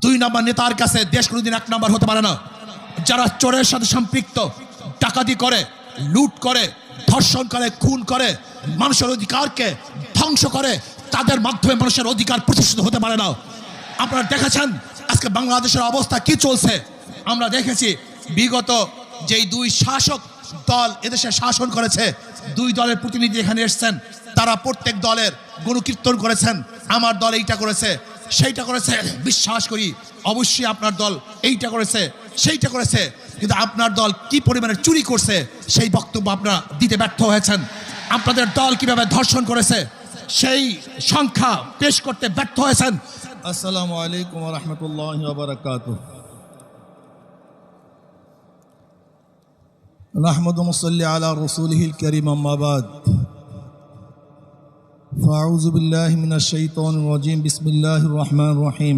2 নম্বর নেতার কাছে দেশ কোনোদিন 1 নম্বর হতে পারে না। যারা চোরের সাথে সম্পৃক্ত, ডাকাতি করে, লুট করে, ধর্ষণ করে, খুন করে, মানুষের অধিকারকে ধ্বংস করে, তাদের মাধ্যমে মানুষের অধিকার প্রতিষ্ঠিত হতে পারে না। আপনারা দেখেছেন আজকে বাংলাদেশের অবস্থা কি চলছে। আমরা দেখেছি বিগত যেই 2 শাসক দল এদেশে শাসন করেছে, 2 দলের প্রতিনিধি এখানে এসেছেন, তারা প্রত্যেক দলের গুণকীর্তন করেছেন। আমার দল এইটা করেছে, সেইটা করেছে। বিশ্বাস করি অবশ্যই আপনার দল এইটা করেছে, সেইটা করেছে, কিন্তু আপনার দল কি পরিমাণে চুরি করছে সেই বক্তব্য আপনারা দিতে ব্যর্থ হয়েছেন। আপনাদের দল কিভাবে ধর্ষণ করেছে সেই সংখ্যা পেশ করতে ব্যর্থ হয়েছেন। আসসালামু আলাইকুম ওয়া রাহমাতুল্লাহি ওয়া বারাকাতুহু। নাহমাদু ওয়া নুসাল্লি আলা রাসূলিহিল কারীম, আম্মা বাদ। ফাআউযু বিল্লাহি মিনাশ শাইতানির রাজীম। বিসমিল্লাহির রহমানির রহিম।